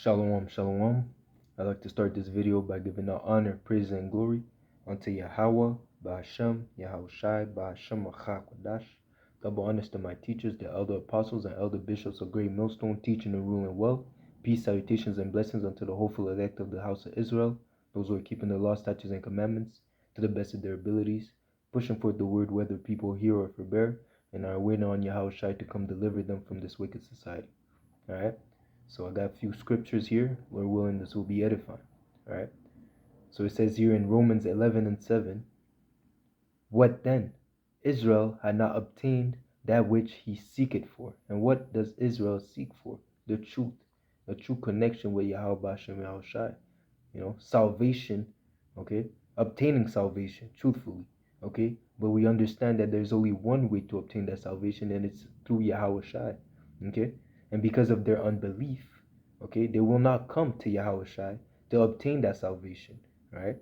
Shalom, shalom. I'd like to start this video by giving all honor, praise, and glory unto Yahweh, Ba'ashem, Yahushai, Ba'ashem, Achakwadash. Double honors to my teachers, the elder apostles and elder bishops of Great Millstone, teaching and ruling well. Peace, salutations, and blessings unto the hopeful elect of the house of Israel, those who are keeping the law, statutes, and commandments to the best of their abilities, pushing forth the word whether people hear or forbear, and are waiting on Yahushai to come deliver them from this wicked society. Alright? So I got a few scriptures here. Lord willing, this will be edifying. All right. So it says here in Romans 11:7, what then? Israel had not obtained that which he seeketh for. And what does Israel seek for? The truth, a true connection with Yahweh Bashem Yahushai. Salvation, okay? Obtaining salvation, truthfully, okay? But we understand that there's only one way to obtain that salvation, and it's through Yahweh Shai, okay? And because of their unbelief, okay, they will not come to Yahweh Shai to obtain that salvation, right?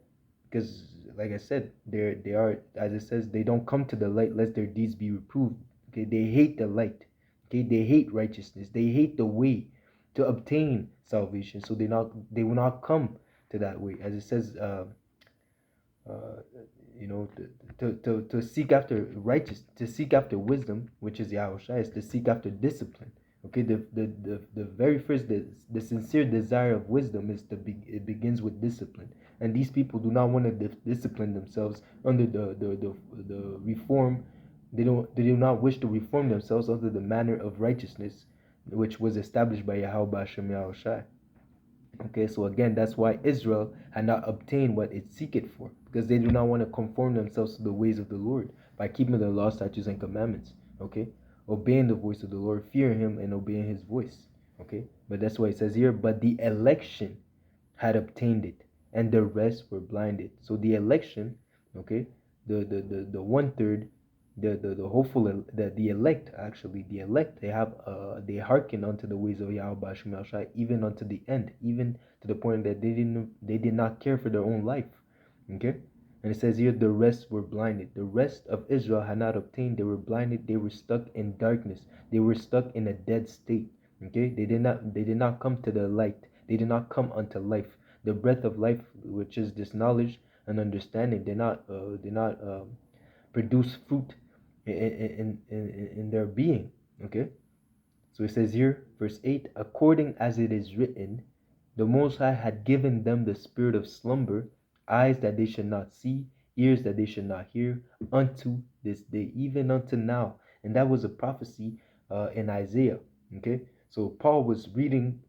Because, like I said, they are, as it says, they don't come to the light lest their deeds be reproved. Okay, they hate the light. Okay, they hate righteousness. They hate the way to obtain salvation. So they will not come to that way, as it says. Uh, to seek after righteous, to seek after wisdom, which is Yahushua, is to seek after discipline. Okay, the very first, the sincere desire of wisdom is it begins with discipline, and these people do not want to discipline themselves under the reform. They do not wish to reform themselves under the manner of righteousness, which was established by Yahweh Hashem Yahushua. Okay, so again, that's why Israel had not obtained what it seeketh for, because they do not want to conform themselves to the ways of the Lord by keeping the law, statutes, and commandments. Okay, obeying the voice of the Lord, fearing Him, and obeying His voice. Okay, but that's why it says here, but the election had obtained it, and the rest were blinded. So the election, okay, the 1/3, the hopeful, the elect, actually the elect, they hearken unto the ways of Yahweh Shai, even unto the end, even to the point that they did not care for their own life. Okay, and it says here the rest were blinded. The rest of Israel had not obtained. They were blinded. They were stuck in darkness. They were stuck in a dead state. Okay, they did not come to the light. They did not come unto life, the breath of life, which is this knowledge and understanding. Did not produce fruit in their being. Okay, so it says here, verse 8, according as it is written, the Most High had given them the spirit of slumber, eyes that they should not see, ears that they should not hear, unto this day, even unto now. And that was a prophecy in Isaiah. Okay, so Paul was reading,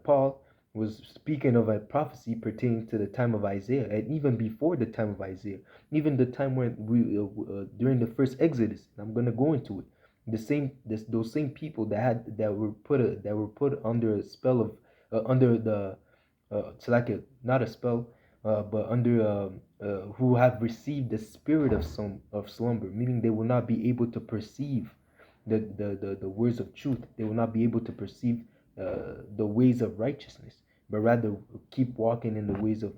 Paul was speaking of a prophecy pertaining to the time of Isaiah, and even before the time of Isaiah, even the time when during the first Exodus. I'm going to go into it. Those same people that were put under a spell of under the so like not a spell, but under who have received the spirit of slumber, meaning they will not be able to perceive the words of truth. They will not be able to perceive the ways of righteousness, but rather keep walking in the ways of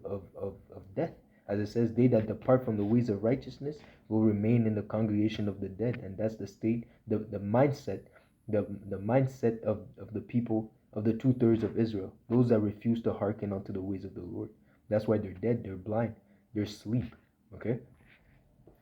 death. As it says, they that depart from the ways of righteousness will remain in the congregation of the dead. And that's the state, the mindset, the mindset of the people, of the 2/3 of Israel, those that refuse to hearken unto the ways of the Lord. That's why they're dead, they're blind, they're asleep. Okay?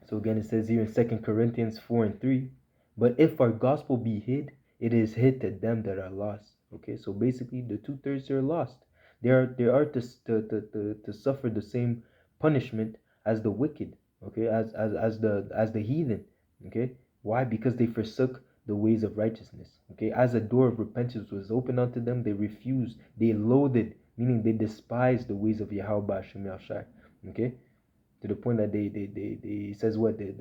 So again, it says here in 2 Corinthians 4:3, but if our gospel be hid, it is hid to them that are lost. Okay, so basically the 2/3 are lost. They are to suffer the same punishment as the wicked. Okay, as the heathen. Okay, why? Because they forsook the ways of righteousness. Okay, as a door of repentance was opened unto them, they refused, they loathed, meaning they despised the ways of Yahweh Hashem Yahshai. Okay, to the point that they says what they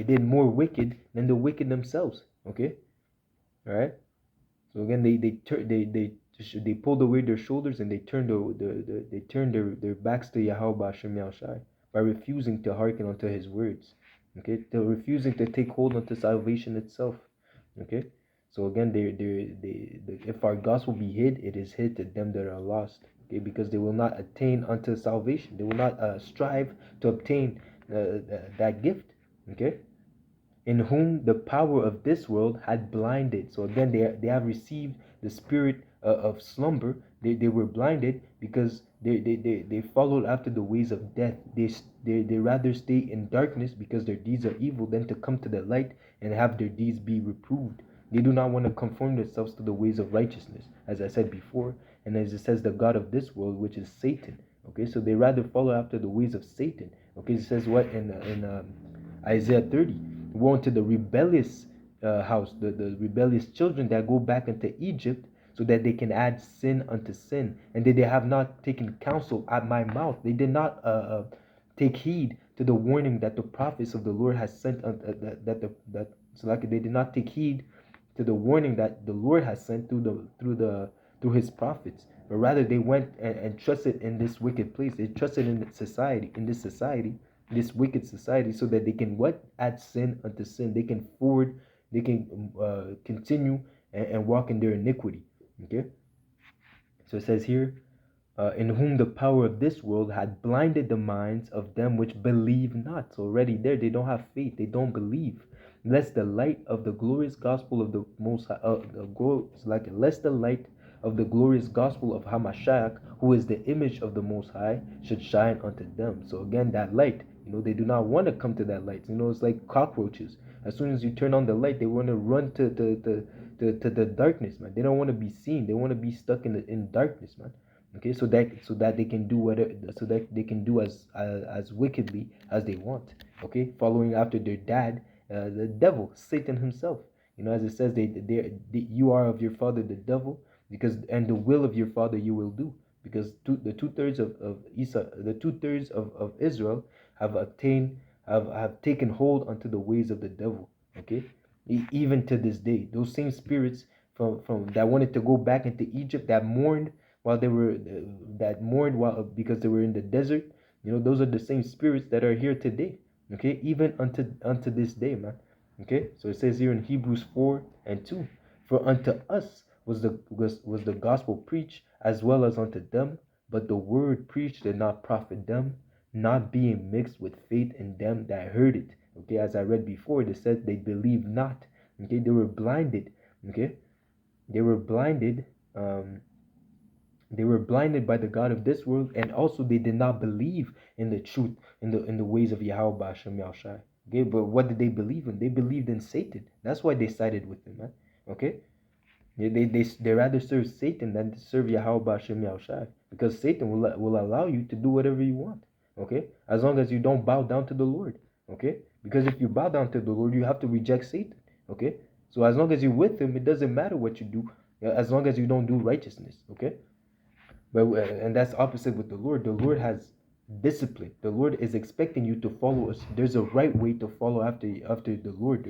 did more wicked than the wicked themselves. Okay, all right. So again, they pulled away their shoulders, and they turned their backs to Yahweh Hashem Yahushai by refusing to hearken unto His words. Okay, they're refusing to take hold unto salvation itself. Okay, so again, if our gospel be hid, it is hid to them that are lost. Okay, because they will not attain unto salvation. They will not strive to obtain that gift. Okay, in whom the power of this world had blinded. So again, they have received the spirit of slumber. They were blinded because they followed after the ways of death. They rather stay in darkness because their deeds are evil than to come to the light and have their deeds be reproved. They do not want to conform themselves to the ways of righteousness, as I said before, and as it says, the God of this world, which is Satan. Okay, so they rather follow after the ways of Satan. Okay, it says what in Isaiah 30? Woe unto the rebellious house, the rebellious children that go back into Egypt, so that they can add sin unto sin, and that they have not taken counsel at my mouth. They did not take heed to the warning that the prophets of the Lord has sent. So like they did not take heed to the warning that the Lord has sent through his prophets, but rather they went and trusted in this wicked place. They trusted in society, this wicked society, so that they can what? Add sin unto sin. They can forward, they can continue and walk in their iniquity. Okay, so it says here, in whom the power of this world had blinded the minds of them which believe not. So already there, they don't have faith, they don't believe. Lest the light of the glorious gospel of the Most High, lest the light of the glorious gospel of Hamashiach, who is the image of the Most High, should shine unto them. So again, that light, they do not want to come to that light. It's like cockroaches. As soon as you turn on the light, they want to run to the darkness, man. They don't want to be seen. They want to be stuck in darkness, man. Okay, so that they can do whatever, so that they can do as wickedly as they want. Okay, following after their dad, the devil, Satan himself. As it says, you are of your father the devil, and the will of your father you will do, because the two-thirds of Isa, the two-thirds of Israel have attained have taken hold unto the ways of the devil. Okay, even to this day, those same spirits from that wanted to go back into Egypt, that mourned while because they were in the desert. Those are the same spirits that are here today. Okay, even unto this day, man. Okay, so it says here in Hebrews 4:2, for unto us was the gospel preached as well as unto them, but the word preached did not profit them, not being mixed with faith in them that heard it. Okay, as I read before, it said they believed not. Okay, they were blinded. Okay, they were blinded. They were blinded by the God of this world, and also they did not believe in the truth, in the ways of Yahweh Bashem Yahushai. Okay, but what did they believe in? They believed in Satan. That's why they sided with him, man. Okay, they rather serve Satan than to serve Yahweh Bashem Yahushai, because Satan will allow you to do whatever you want. Okay, as long as you don't bow down to the Lord. Okay, because if you bow down to the Lord, you have to reject Satan. Okay, so as long as you're with him, it doesn't matter what you do, as long as you don't do righteousness. Okay. But and that's opposite with the Lord. The Lord has discipline. The Lord is expecting you to follow us. There's a right way to follow after the Lord.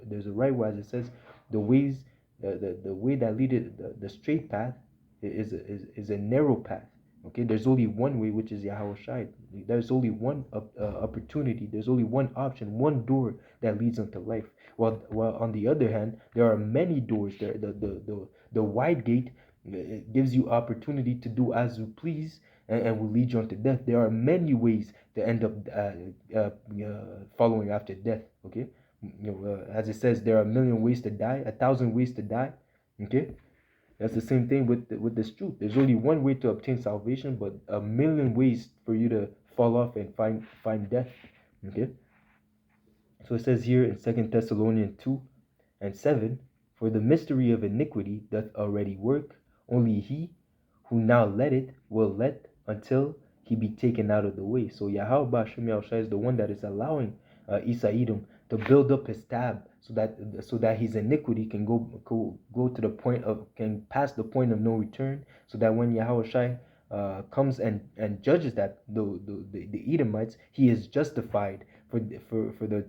There's a right way, as it says, the ways the way that leadeth the straight path is a narrow path. Okay, there's only one way, which is Yahweh Shai. There's only one opportunity. There's only one option, one door that leads unto life. While on the other hand, there are many doors. There, the wide gate, it gives you opportunity to do as you please, and will lead you unto death. There are many ways to end up following after death. Okay, as it says, there are a million ways to die, 1,000 ways to die. Okay, that's the same thing with this truth. There's only one way to obtain salvation, but a million ways for you to fall off and find death. Okay, so it says here in 2 Thessalonians 2:7, for the mystery of iniquity doth already work. Only he who now let it will let until he be taken out of the way. So Yahweh Bashim Yahushua is the one that is allowing Isa Edom to build up his tab, so that his iniquity can go to the point of, can pass the point of no return, so that when Yahweh Shai comes and judges that the Edomites, he is justified for the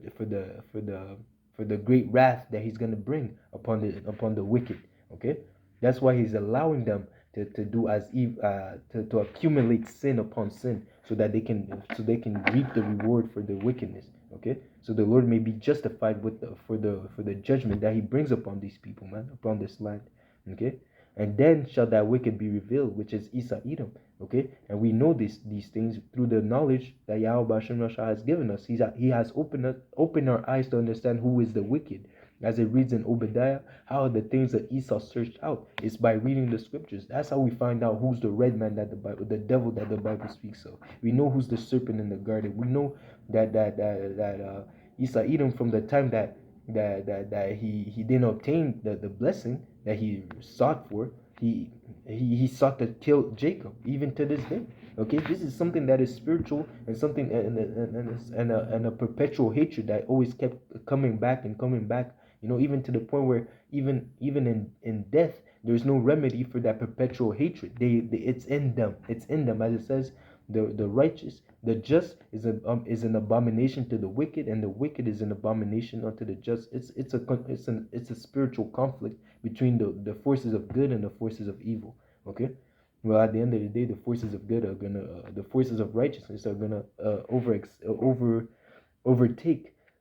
great wrath that he's going to bring upon the wicked. Okay, that's why he's allowing them to do to accumulate sin upon sin, so they can reap the reward for the wickedness. Okay, so the Lord may be justified for the judgment that he brings upon these people, man, upon this land. Okay, And then shall that wicked be revealed, which is Isa Edom. Okay, and we know these things through the knowledge that Yahweh Hashem Rasha has given us. He has opened our eyes to understand who is the wicked. As it reads in Obadiah, how the things that Esau searched out is by reading the scriptures. That's how we find out who's the red man that the devil that the Bible speaks of. We know who's the serpent in the garden. We know that Esau Edom, from the time that he didn't obtain the blessing that he sought for, he sought to kill Jacob even to this day. Okay, this is something that is spiritual, and something and a perpetual hatred that always kept coming back and coming back. Even to the point where even in death, there's no remedy for that perpetual hatred. It's in them. It's in them, as it says, the righteous, the just is an abomination to the wicked, and the wicked is an abomination unto the just. It's a spiritual conflict between the forces of good and the forces of evil. Okay. Well, at the end of the day, the forces of good are gonna, the forces of righteousness are gonna overtake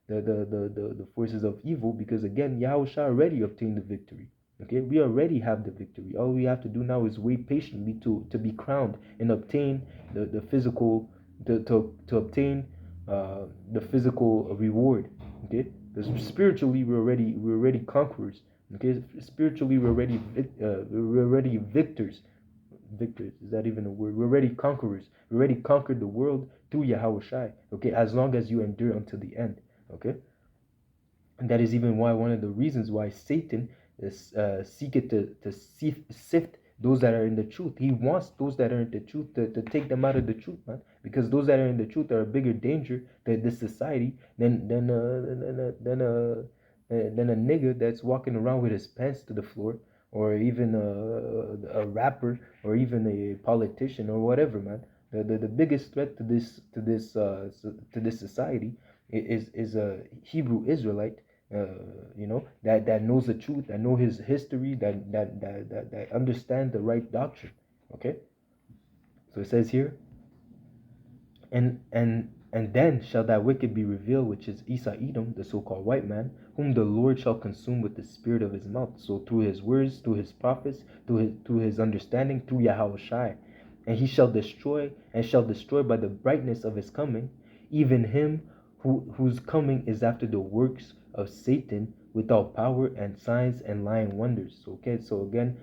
the forces of evil, because again, Yahushua already obtained the victory. Okay, we already have the victory. All we have to do now is wait patiently to be crowned and obtain the physical, to obtain the physical reward. Okay, because spiritually we're already conquerors. Okay, spiritually we're already victors. Victors, is that even a word? We're already conquerors. We already conquered the world through Yahweh Shai. Okay, as long as you endure until the end. Okay, and that is even why one of the reasons why Satan is seeketh to sift those that are in the truth. He wants those that are in the truth to take them out of the truth, man. Because those that are in the truth are a bigger danger to this society than a nigger that's walking around with his pants to the floor, or even a rapper, or even a politician, or whatever, man. The biggest threat to this society is a Hebrew Israelite, that knows the truth, that know his history, that understand the right doctrine. Okay, so it says here, and then shall that wicked be revealed, which is Esau Edom, the so-called white man, whom the Lord shall consume with the spirit of his mouth. So through his words, through his prophets, through his understanding, through Yahweh Shai. And he shall destroy, and shall destroy by the brightness of his coming, even him whose coming is after the works of Satan, without power and signs and lying wonders. Okay, so again,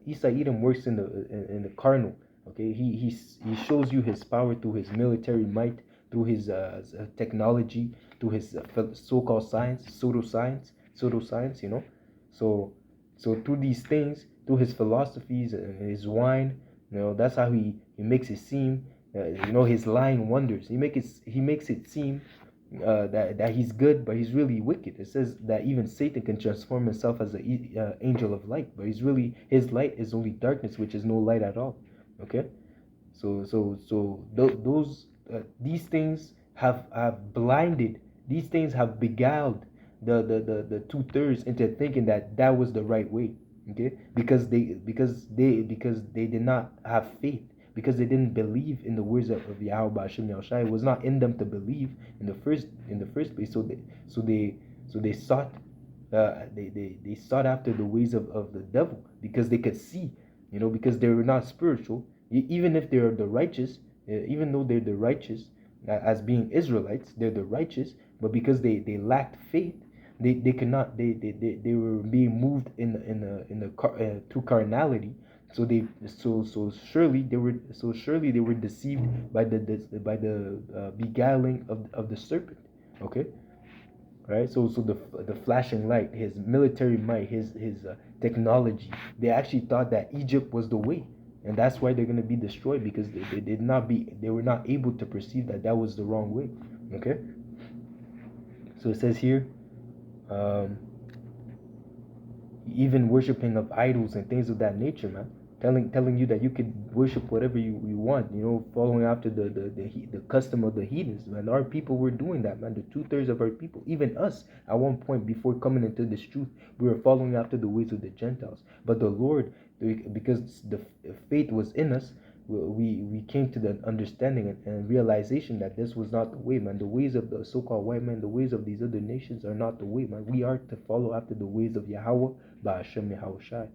Esau Edom works in the carnal. Okay, he shows you his power through his military might, through his technology, through his so-called science, pseudoscience. So through these things, through his philosophies and his wine, that's how he makes it seem. His lying wonders. He makes it seem that he's good, but he's really wicked. It says that even Satan can transform himself as an angel of light, but his light is only darkness, which is no light at all. Okay, those these things have blinded, these things have beguiled the 2/3 into thinking that was the right way. Okay, because they did not have faith, because they didn't believe in the words of Yahweh Bashim Yahushai. It was not in them to believe in the first place. So they sought they sought after the ways of the devil, because they could see, because they were not spiritual. Even if they're the righteous, even though they're the righteous, as being Israelites, they're the righteous, but because they lacked faith, they could not, they were being moved through carnality. So surely they were deceived by the beguiling of the serpent. Okay, right? So the flashing light, his military might, his technology, they actually thought that Egypt was the way, and that's why they're going to be destroyed, because they were not able to perceive that was the wrong way. Okay, so it says here, um, even worshiping of idols and things of that nature, man. Telling you that you could worship whatever you want, following after the custom of the heathens, man. Our people were doing that, man. The 2/3 of our people, even us, at one point before coming into this truth, we were following after the ways of the Gentiles. But the Lord, because the faith was in us, we came to the understanding and realization that this was not the way, man. The ways of the so-called white man, the ways of these other nations are not the way, man. We are to follow after the ways of Yahweh, Ba'ashem Yahushai.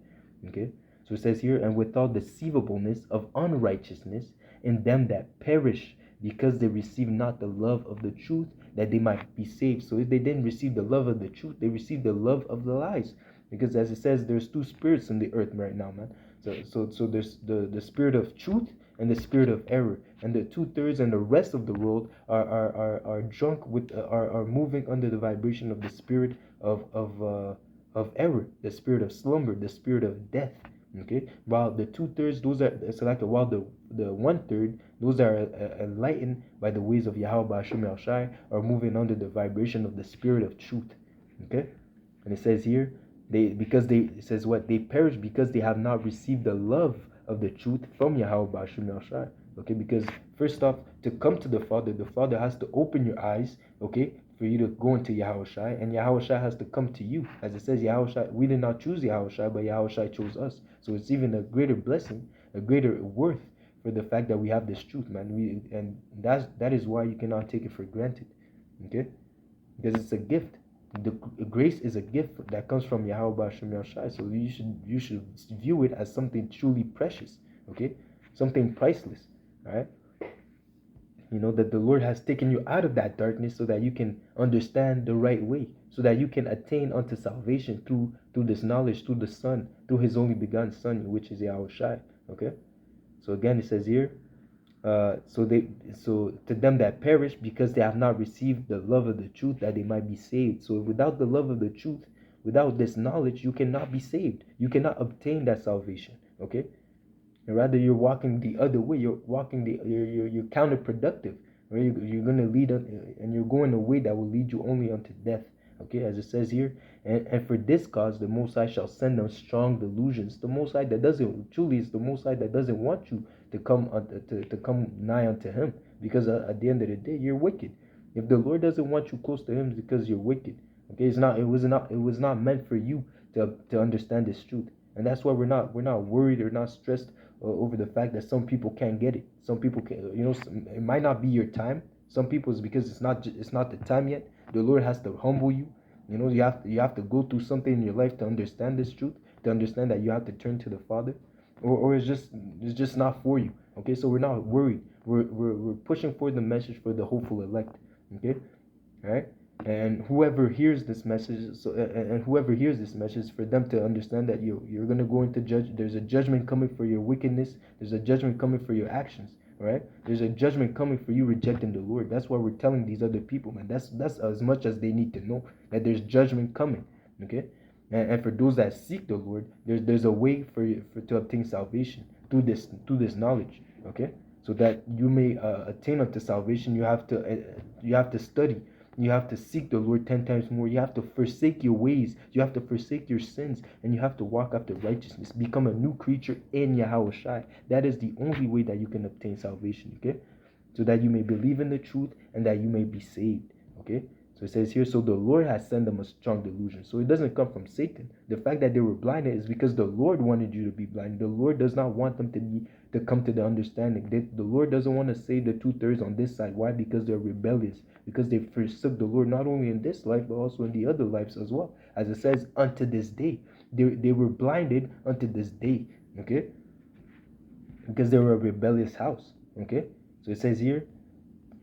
Okay? So it says here, and without deceivableness of unrighteousness in them that perish, because they receive not the love of the truth, that they might be saved. So if they didn't receive the love of the truth, they received the love of the lies. Because as it says, there's two spirits in the earth right now, man. So there's the spirit of truth and the spirit of error, and the 2/3 and the rest of the world are drunk with are moving under the vibration of the spirit of error, the spirit of slumber, the spirit of death. Okay, while the 2/3, those are selected, while the 1/3, those are enlightened by the ways of Yahweh Ba'ashem Shai, are moving under the vibration of the spirit of truth. Okay, and it says here, it says what, they perish because they have not received the love of the truth from Yahweh Ba'ashem Shai. Okay, because first off, to come to the Father has to open your eyes, okay, for you to go into Yahushai, and Yahushai has to come to you. As it says, Yahushai, we did not choose Yahushai, but Yahushai chose us. So it's even a greater blessing, a greater worth for the fact that we have this truth, man. And that is why you cannot take it for granted, okay? Because it's a gift. The grace is a gift that comes from Yahweh Ba'ashem Yahushai. So you should view it as something truly precious, okay? Something priceless, all right? You know, that the Lord has taken you out of that darkness so that you can understand the right way, so that you can attain unto salvation through this knowledge, through the Son, through His only begotten Son, which is Yahushai. Okay, so again it says here, so to them that perish because they have not received the love of the truth, that they might be saved. So without the love of the truth, without this knowledge, you cannot be saved. You cannot obtain that salvation. Okay. And rather, you're walking the other way. You're walking you're counterproductive. Right? You're going to lead and you're going a way that will lead you only unto death. Okay, as it says here, and for this cause the Most High shall send them strong delusions. The Most High that doesn't truly is the Most High that doesn't want you to come to come nigh unto Him, because at the end of the day you're wicked. If the Lord doesn't want you close to Him, it's because you're wicked. Okay, it was not meant for you to understand this truth, and that's why we're not worried or not stressed over the fact that some people can't get it. Some people can, it might not be your time. Some people it's because it's not the time yet. The Lord has to humble you. You have to go through something in your life to understand this truth, to understand that you have to turn to the Father, or it's just not for you. Okay, so we're not worried. We're pushing for the message for the hopeful elect. Okay, all right. And whoever hears this message, for them to understand that you're gonna go into judge. There's a judgment coming for your wickedness. There's a judgment coming for your actions. All right. There's a judgment coming for you rejecting the Lord. That's why we're telling these other people, man. That's as much as they need to know, that there's judgment coming. Okay. And for those that seek the Lord, there's a way for to obtain salvation through this knowledge. Okay. So that you may attain unto salvation, you have to study. You have to seek the Lord 10 times more. You have to forsake your ways. You have to forsake your sins. And you have to walk after righteousness. Become a new creature in Yahushai. That is the only way that you can obtain salvation. Okay? So that you may believe in the truth and that you may be saved. Okay? So it says here, so the Lord has sent them a strong delusion. So it doesn't come from Satan. The fact that they were blinded is because the Lord wanted you to be blind. The Lord does not want them to come to the understanding. The Lord doesn't want to save the 2/3 on this side. Why? Because they're rebellious. Because they forsook the Lord not only in this life, but also in the other lives as well. As it says, unto this day. They were blinded unto this day. Okay? Because they were a rebellious house. Okay? So it says here,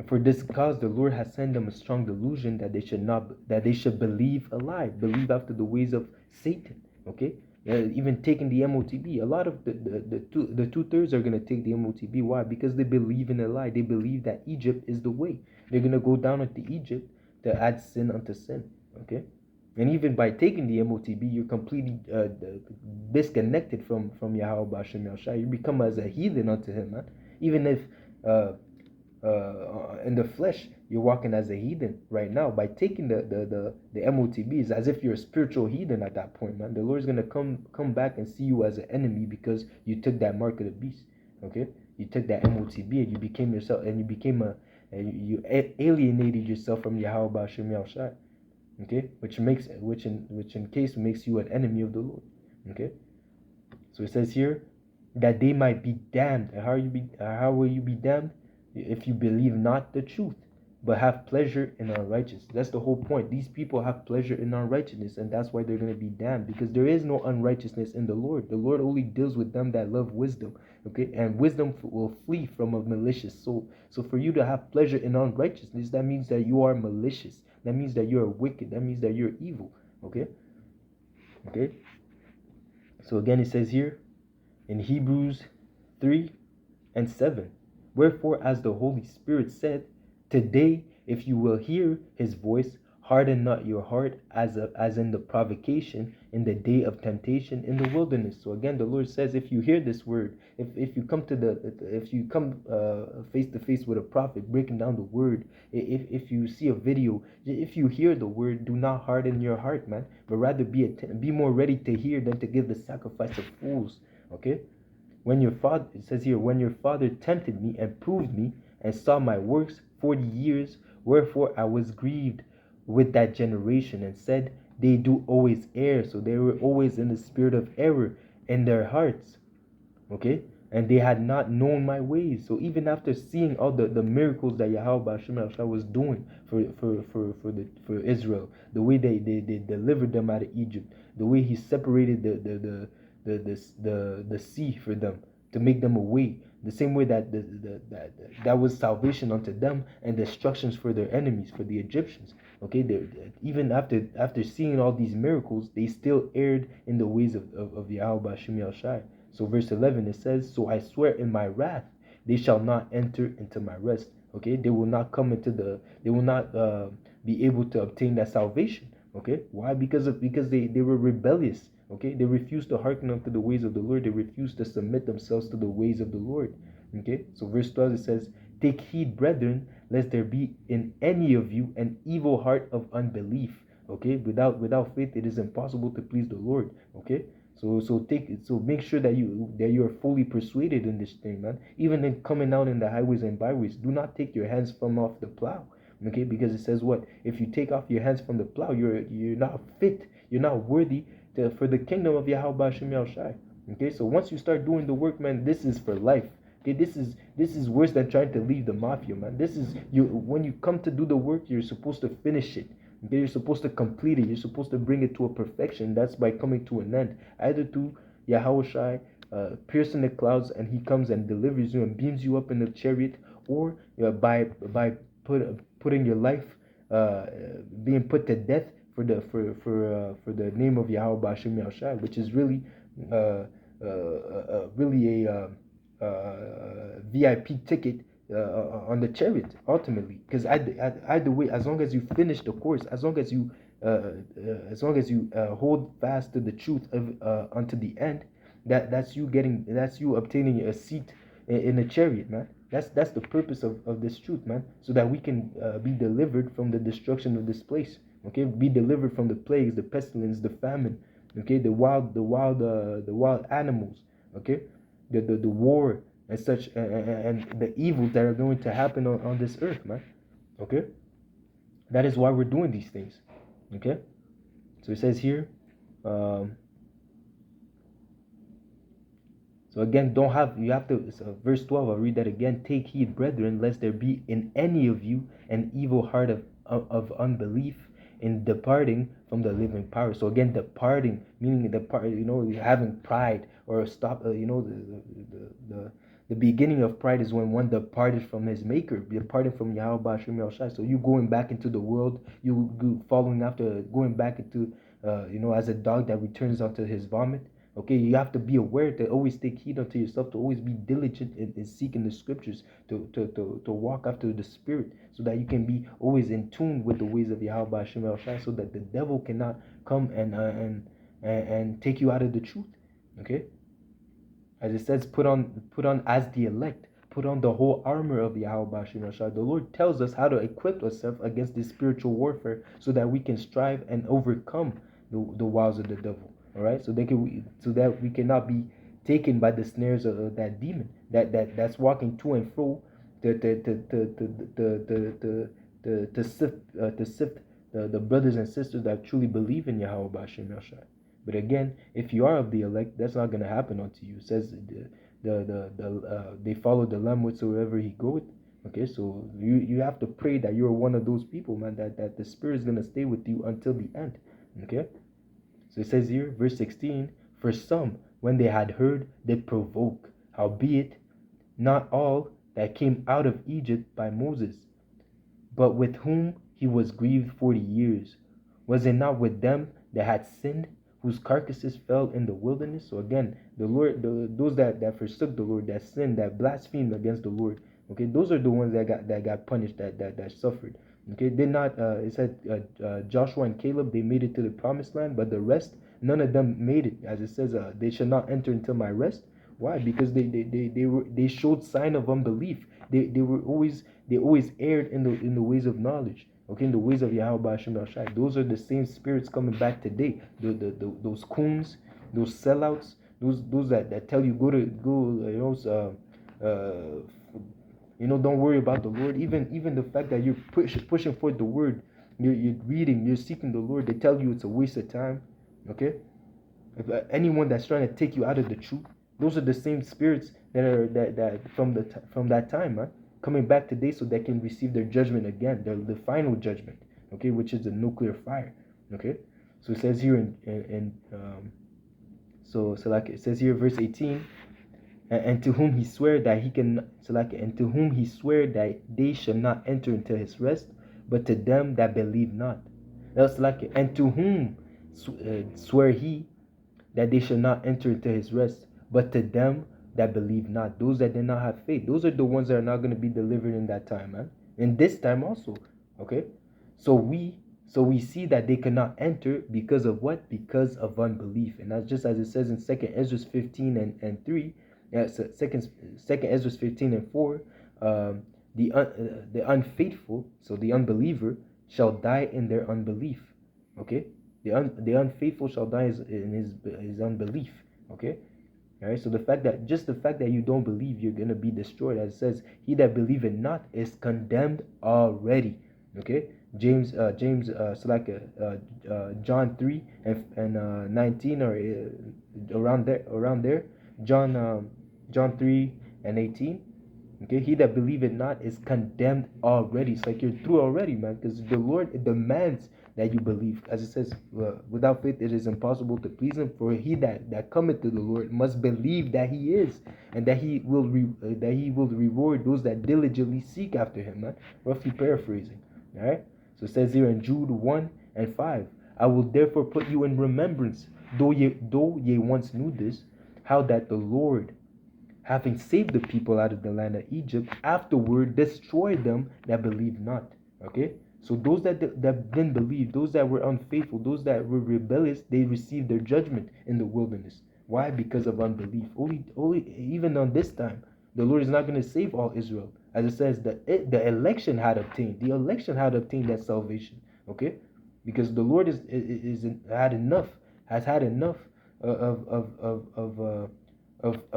for this cause the Lord has sent them a strong delusion that they should believe a lie, believe after the ways of Satan. Okay, even taking the MOTB, a lot of the 2/3 are gonna take the MOTB. Why? Because they believe in a lie. They believe that Egypt is the way. They're gonna go down into Egypt to add sin unto sin. Okay, and even by taking the MOTB, you're completely disconnected from Yahweh Ba'ashem Yahushai. You become as a heathen unto Him, man. Even if in the flesh you're walking as a heathen right now, by taking the MOTBs, as if you're a spiritual heathen at that point, man. The Lord's gonna come back and see you as an enemy because you took that mark of the beast. Okay, you took that MOTB and you became yourself, and you alienated yourself from Yahweh Ba'ashem Yahushai. Okay, which in case makes you an enemy of the Lord. Okay, so it says here, that they might be damned. And how will you be damned? If you believe not the truth, but have pleasure in unrighteousness. That's the whole point. These people have pleasure in unrighteousness, and that's why they're going to be damned, because there is no unrighteousness in the Lord. The Lord only deals with them that love wisdom. Okay, and wisdom will flee from a malicious soul. So for you to have pleasure in unrighteousness, that means that you are malicious. That means that you're wicked. That means that you're evil. Okay. Okay. So again, it says here in Hebrews 3:7, wherefore, as the Holy Spirit said, today, if you will hear his voice, harden not your heart as in the provocation in the day of temptation in the wilderness. So again, the Lord says, if you hear this word, if you come to if you come face to face with a prophet breaking down the word, if you see a video, if you hear the word, do not harden your heart, man, but rather be more ready to hear than to give the sacrifice of fools. Okay. When your father, it says here, when your father tempted me and proved me and saw my works 40 years, wherefore I was grieved with that generation and said, they do always err. So they were always in the spirit of error in their hearts. Okay? And they had not known my ways. So even after seeing all the miracles that Yahweh Hashem was doing for Israel, the way they delivered them out of Egypt, the way he separated the sea for them to make them a way, the same way that that was salvation unto them and destructions for their enemies, for the Egyptians. Okay, even after seeing all these miracles, they still erred in the ways of Yahweh Shemi Shai. So verse 11, it says, so I swear in my wrath, they shall not enter into my rest. Okay, they will not come into they will not be able to obtain that salvation. Okay, why? Because they were rebellious. Okay, they refused to hearken unto the ways of the Lord. They refused to submit themselves to the ways of the Lord. Okay, so verse 12, it says, take heed, brethren, lest there be in any of you an evil heart of unbelief. Okay, without faith it is impossible to please the Lord. Okay, so make sure that you are fully persuaded in this thing, man. Even in coming out in the highways and byways, do not take your hands from off the plow. Okay, because it says what? If you take off your hands from the plow, you're not fit, you're not worthy for the kingdom of Yahweh Shem Shai. Okay, so once you start doing the work, man, this is for life. Okay, this is worse than trying to leave the mafia, man. This is you when you come to do the work, you're supposed to finish it. Okay, you're supposed to complete it. You're supposed to bring it to a perfection. That's by coming to an end. Either through Yahweh Shai piercing the clouds and he comes and delivers you and beams you up in the chariot, or by putting your life being put to death for the name of Yahweh Hashem Yahushai, which is really really a VIP ticket on the chariot ultimately. Because either way, as long as you finish the course, as long as you hold fast to the truth of unto the end, that's you obtaining a seat in a chariot, man. That's the purpose of this truth, man, so that we can be delivered from the destruction of this place. Okay, be delivered from the plagues, the pestilence, the famine. Okay, the wild animals. Okay, the war and such, and the evils that are going to happen on this earth, man. Okay, that is why we're doing these things. Okay, so it says here. So again, you have to, verse 12, I'll read that again. Take heed, brethren, lest there be in any of you an evil heart of unbelief in departing from the living power. So again, departing, meaning having pride or stop, the beginning of pride is when one departed from his maker, departed from Yahweh Hashem Yahushai. So you going back into the world, you following after, going back into, as a dog that returns unto his vomit. Okay, you have to be aware to always take heed unto yourself, to always be diligent in seeking the scriptures, to walk after the spirit, so that you can be always in tune with the ways of Yahweh Hashem Shai, so that the devil cannot come and take you out of the truth. Okay, as it says, put on as the elect, put on the whole armor of Yahweh Hashem Shai. The Lord tells us how to equip ourselves against this spiritual warfare, so that we can strive and overcome the wiles of the devil. All right, so that we cannot be taken by the snares of that demon that's walking to and fro to sift the brothers and sisters that truly believe in Yahweh B'Ashem Yashai. But again, if you are of the elect, that's not going to happen unto you. It says they follow the Lamb whatsoever he goeth. Okay, so you have to pray that you're one of those people, man, that the Spirit is going to stay with you until the end. Okay, so it says here, verse 16, for some, when they had heard, did provoke, howbeit not all that came out of Egypt by Moses, but with whom he was grieved 40 years. Was it not with them that had sinned, whose carcasses fell in the wilderness? So again, the Lord, those that forsook the Lord, that sinned, that blasphemed against the Lord. Okay, those are the ones that got punished, that suffered. Okay, did not it said Joshua and Caleb, they made it to the promised land, but the rest, none of them made it. As it says, they shall not enter into my rest. Why? Because they showed sign of unbelief. They always erred in the ways of knowledge. Okay, in the ways of Yahweh Hashem Shai. Those are the same spirits coming back today. Those coons, those sellouts, those that tell you don't worry about the Lord. Even the fact that you're pushing forth the word, you're reading, you're seeking the Lord. They tell you it's a waste of time. Okay, if anyone that's trying to take you out of the truth, those are the same spirits that from that time, man, coming back today so they can receive their judgment again, the final judgment, okay, which is the nuclear fire. Okay, so it says here so like it says here, verse 18, and to whom he sware that he can, so like, and to whom he sware that they shall not enter into his rest, but to them that believe not. That's like, and to whom swear he that they shall not enter into his rest, but to them that believe not, those that did not have faith. Those are the ones that are not going to be delivered in that time, man. In this time also. Okay, so we see that they cannot enter because of what? Because of unbelief. And that's just as it says in 2nd Ezra 15 and 3. Second Ezra 15 and 4. The unfaithful, so the unbeliever, shall die in their unbelief. Okay, the unfaithful shall die in his unbelief. Okay, all right. So the fact that you don't believe, you're gonna be destroyed. As it says, he that believeth not is condemned already. Okay, John 3 and 19, or around there. John 3 and 18. Okay, he that believeth not is condemned already. It's like you're through already, man, because the Lord demands that you believe. As it says, without faith it is impossible to please him. For he that cometh to the Lord must believe that he is, and that he will reward those that diligently seek after him, man. Roughly paraphrasing. All right. So it says here in Jude 1 and 5, I will therefore put you in remembrance, though ye once knew this, how that the Lord, having saved the people out of the land of Egypt, afterward destroyed them that believed not. Okay, so those that didn't believe, those that were unfaithful, those that were rebellious, they received their judgment in the wilderness. Why? Because of unbelief. Only even on this time, the Lord is not going to save all Israel. As it says, the election had obtained. The election had obtained that salvation. Okay, because the Lord has had enough of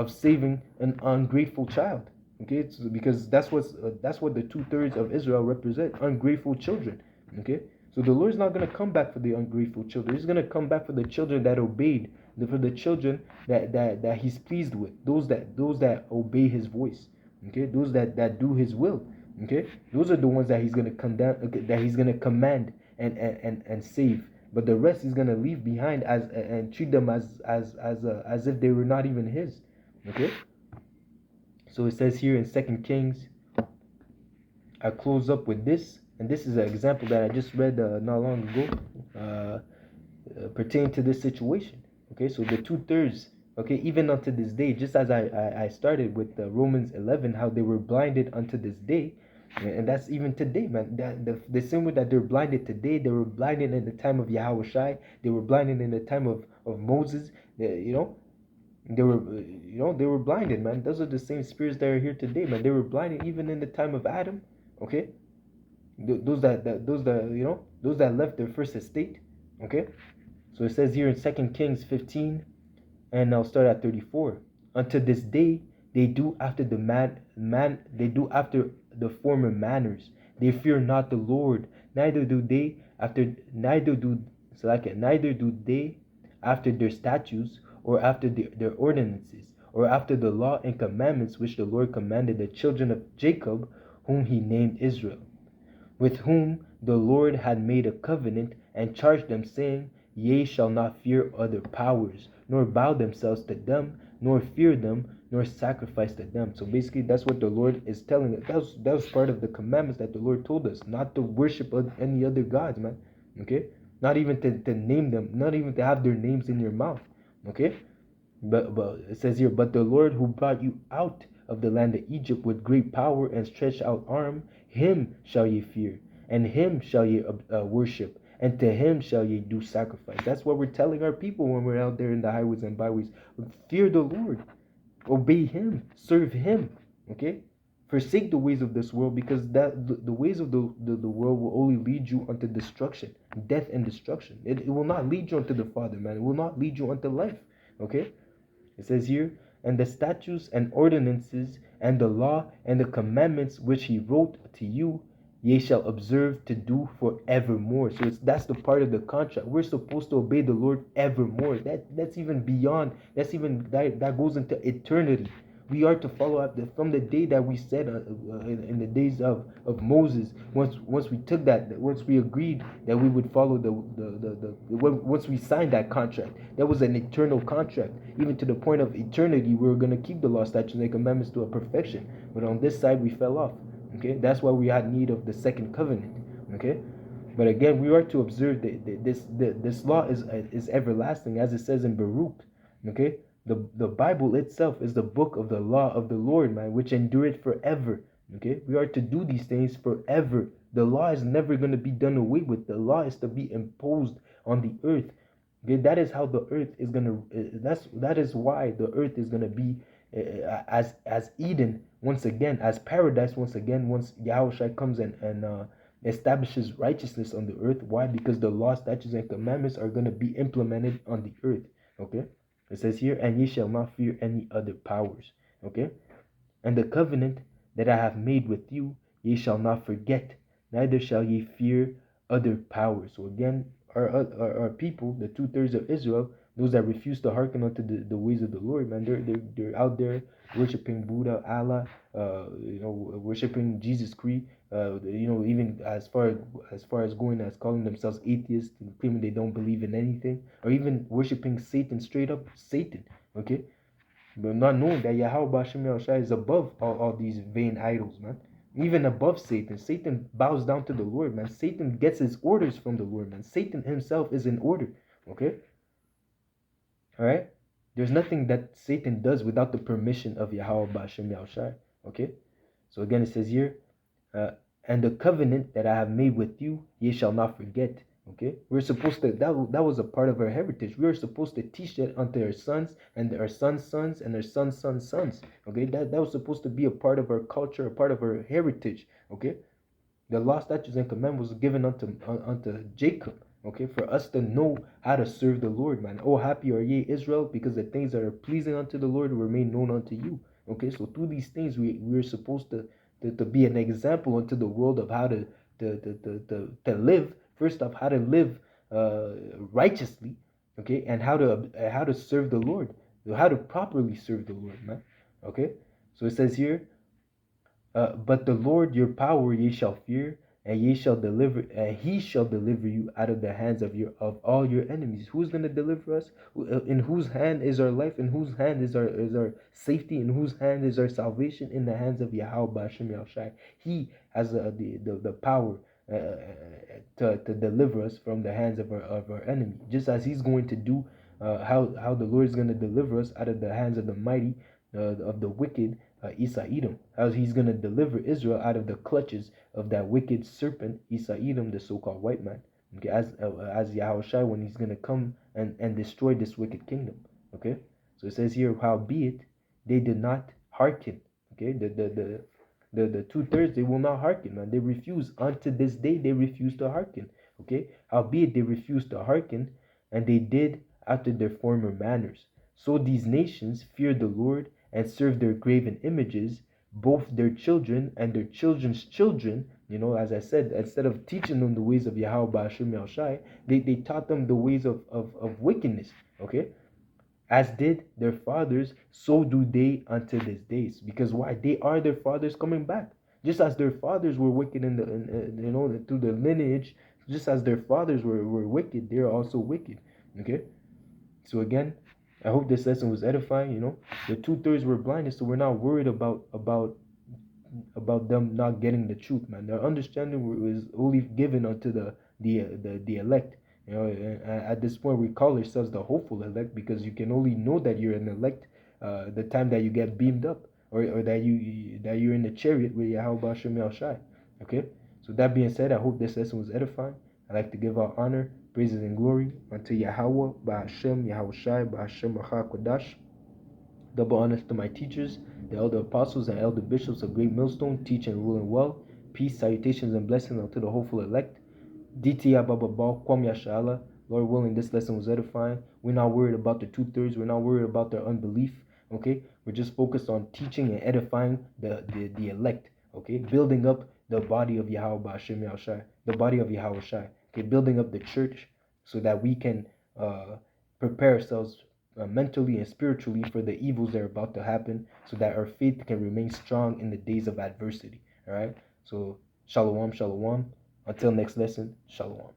saving an ungrateful child. Okay, so because that's what the 2/3 of Israel represent, ungrateful children. Okay, so the Lord's not going to come back for the ungrateful children. He's going to come back for the children that obeyed, for the children that He's pleased with, those that obey His voice. Okay, those that do His will. Okay, those are the ones that He's going to condemn, that He's going to command and save. But the rest He's going to leave behind and treat them as if they were not even His. Okay, so it says here in 2 Kings, I close up with this, and this is an example that I just read not long ago, pertaining to this situation. Okay, so the 2/3, okay, even unto this day, just as I started with Romans 11, how they were blinded unto this day, and that's even today, man. That the same way that they're blinded today, they were blinded in the time of Yahweh Shai, they were blinded in the time of Moses. They were blinded, man. Those are the same spirits that are here today, man. They were blinded even in the time of Adam. Okay, those that left their first estate. Okay, so it says here in 2 Kings 15, and I'll start at 34. Unto this day they do after they do after the former manners. They fear not the Lord, neither do they after their statutes, or after their ordinances, or after the law and commandments which the Lord commanded the children of Jacob, whom he named Israel, with whom the Lord had made a covenant, and charged them, saying, Ye shall not fear other powers, nor bow themselves to them, nor fear them, nor sacrifice to them. So basically, that's what the Lord is telling us. That was part of the commandments that the Lord told us, not to worship any other gods, man. Okay? Not even to name them, not even to have their names in your mouth. Okay? But it says here, but the Lord who brought you out of the land of Egypt with great power and stretched out arm, him shall ye fear, and him shall ye worship, and to him shall ye do sacrifice. That's what we're telling our people when we're out there in the highways and byways. Fear the Lord, obey him, serve him. Okay? Forsake the ways of this world, because the ways of the world will only lead you unto destruction, death and destruction. It will not lead you unto the Father, man. It will not lead you unto life. Okay? It says here, and the statutes and ordinances and the law and the commandments which he wrote to you, ye shall observe to do forevermore. So that's the part of the contract. We're supposed to obey the Lord evermore. That's even beyond. That goes into eternity. We are to follow up from the day that we said in the days of Moses. Once we took that, once we agreed that we would follow once we signed that contract, that was an eternal contract. Even to the point of eternity, we were going to keep the law, statutes, and commandments to a perfection. But on this side, we fell off. Okay, that's why we had need of the second covenant. Okay, but again, we are to observe that this law is everlasting, as it says in Baruch. Okay, the Bible itself is the book of the law of the Lord, man, which endureth forever. Okay, we are to do these things forever. The law is never going to be done away with. The law is to be imposed on the earth. Okay, that is how the earth is gonna. That is why the earth is gonna be as Eden once again, as paradise once again. Once Yahushua comes and establishes righteousness on the earth. Why? Because the law, statutes, and commandments are gonna be implemented on the earth. Okay, it says here, and ye shall not fear any other powers. Okay, and the covenant that I have made with you, ye shall not forget, neither shall ye fear other powers. So again, our people, the 2/3 of Israel, those that refuse to hearken unto the ways of the Lord, man, they're out there worshiping Buddha, Allah, worshiping Jesus Christ, even as far as going as calling themselves atheists and claiming they don't believe in anything, or even worshiping Satan, straight up Satan. Okay, but not knowing that Yahweh Hashem Yahushua is above all these vain idols, man. Even above Satan. Satan bows down to the Lord, man. Satan gets his orders from the Lord, man. Satan himself is in order. Okay? Alright? There's nothing that Satan does without the permission of Yahweh Hashem Yahushua. Okay? So again it says here, and the covenant that I have made with you, ye shall not forget. Okay, we're supposed to, that was a part of our heritage. We are supposed to teach that unto our sons and our sons' sons and our sons' sons' sons. Okay, that was supposed to be a part of our culture, a part of our heritage. Okay, the law, statutes, and commandments was given unto Jacob. Okay, for us to know how to serve the Lord, man. Oh, happy are ye, Israel, because the things that are pleasing unto the Lord were made known unto you. Okay, so through these things, we're supposed to be an example unto the world of how to live. First off, how to live righteously, okay, and how to serve the Lord, how to properly serve the Lord, man. Okay, so it says here, but the Lord your power ye shall fear, and he shall deliver you out of the hands of all your enemies. Who's gonna deliver us? In whose hand is our life? In whose hand is our safety? In whose hand is our salvation? In the hands of Yahweh Hashem Yahushua. He has the power to deliver us from the hands of our enemy, just as he's going to do. How the Lord is going to deliver us out of the hands of the mighty, of the wicked Edom. How he's going to deliver Israel out of the clutches of that wicked serpent Edom, the so-called white man. Okay, as Yahushua, when he's going to come and destroy this wicked kingdom. Okay, so it says here, howbeit they did not hearken. Okay, the 2/3, they will not hearken, man. They refuse. Unto this day, they refuse to hearken. Okay, howbeit they refused to hearken, and they did after their former manners. So these nations feared the Lord and served their graven images, both their children and their children's children As I said, instead of teaching them the ways of Yahweh Ba'ashim Yahushai, they taught them the ways of wickedness. Okay? As did their fathers, so do they unto this days. Because why? They are their fathers coming back. Just as their fathers were wicked through the lineage, just as their fathers were wicked, they're also wicked. Okay? So again, I hope this lesson was edifying. The 2/3 were blinded, so we're not worried about them not getting the truth, man. Their understanding was only given unto the elect. And at this point, we call ourselves the hopeful elect because you can only know that you're an elect the time that you get beamed up, or that you're in the chariot with Yahweh Shem Shai. Okay. So that being said, I hope this lesson was edifying. I like to give our honor, praises, and glory unto Yahweh, Ba'Hashem, Yahweh Shai, Ba'Hashem Achak Kodash. Double honors to my teachers, the elder apostles and elder bishops of Great Millstone, teaching and ruling well. Peace, salutations, and blessings unto the hopeful elect. DT Abababal, Kwam Yashala. Lord willing, this lesson was edifying. We're not worried about the 2/3. We're not worried about their unbelief. Okay, we're just focused on teaching and edifying the elect. Okay, building up the body of Yahweh Ba'Shem Yahushai, the body of Yahweh Shai. Okay, building up the church so that we can prepare ourselves mentally and spiritually for the evils that are about to happen, so that our faith can remain strong in the days of adversity. All right. So shalom, shalom. Until next lesson, shalom.